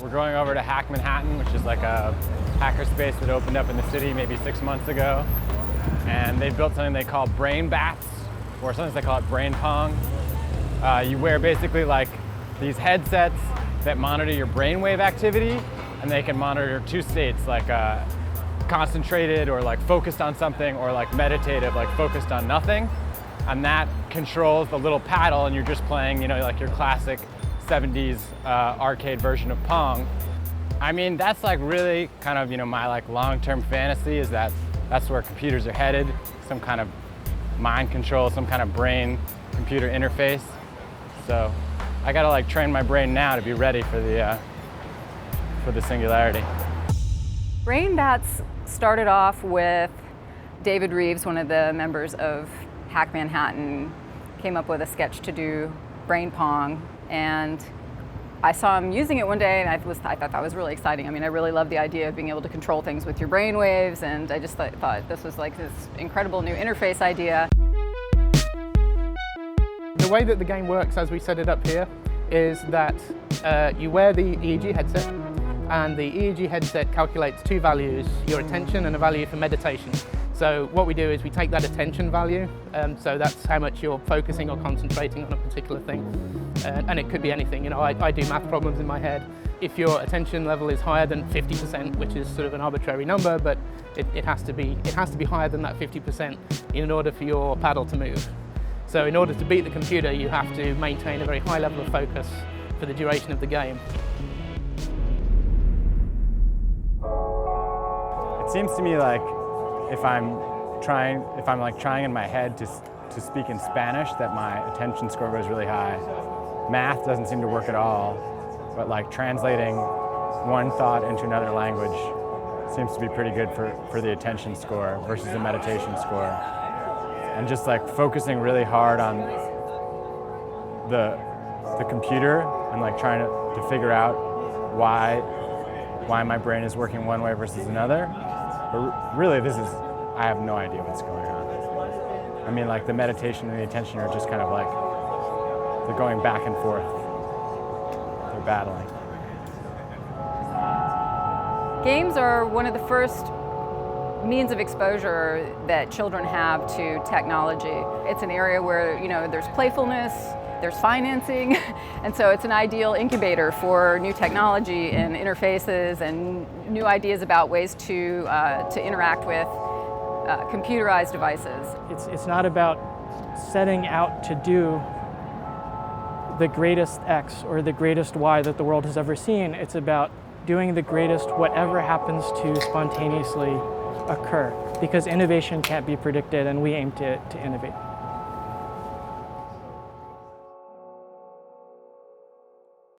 We're going over to Hack Manhattan, which is like a hackerspace that opened up in the city maybe 6 months ago. And they built something they call brain bats, or sometimes they call it brain pong. You wear basically like these headsets that monitor your brainwave activity, and they can monitor two states, like concentrated or like focused on something, or like meditative, like focused on nothing. And that controls the little paddle, and you're just playing, like your classic 70s arcade version of Pong. I mean, that's like really kind of, my like long-term fantasy is that that's where computers are headed, some kind of mind control, some kind of brain-computer interface. So I gotta like train my brain now to be ready for the singularity. Brain bats started off with David Reeves, one of the members of Hack Manhattan, came up with a sketch to do brain pong, and I saw him using it one day, and I thought that was really exciting. I mean, I really love the idea of being able to control things with your brain waves, and I just thought this was like this incredible new interface idea. The way that the game works, as we set it up here, is that you wear the EEG headset, and the EEG headset calculates two values, your attention and a value for meditation. So what we do is we take that attention value, so that's how much you're focusing or concentrating on a particular thing. And it could be anything. I do math problems in my head. If your attention level is higher than 50%, which is sort of an arbitrary number, but it has to be higher than that 50% in order for your paddle to move. So in order to beat the computer, you have to maintain a very high level of focus for the duration of the game. It seems to me like if I'm trying in my head to speak in Spanish, that my attention score goes really high. Math doesn't seem to work at all, but like translating one thought into another language seems to be pretty good for the attention score versus the meditation score. And just like focusing really hard on the computer and like trying to figure out why my brain is working one way versus another. But really I have no idea what's going on. I mean, like the meditation and the attention are just kind of like, they're going back and forth. They're battling. Games are one of the first means of exposure that children have to technology. It's an area where, there's playfulness, there's financing, and so it's an ideal incubator for new technology and interfaces and new ideas about ways to interact with computerized devices. It's not about setting out to do the greatest X or the greatest Y that the world has ever seen. It's about doing the greatest whatever happens to spontaneously occur, because innovation can't be predicted, and we aim to innovate.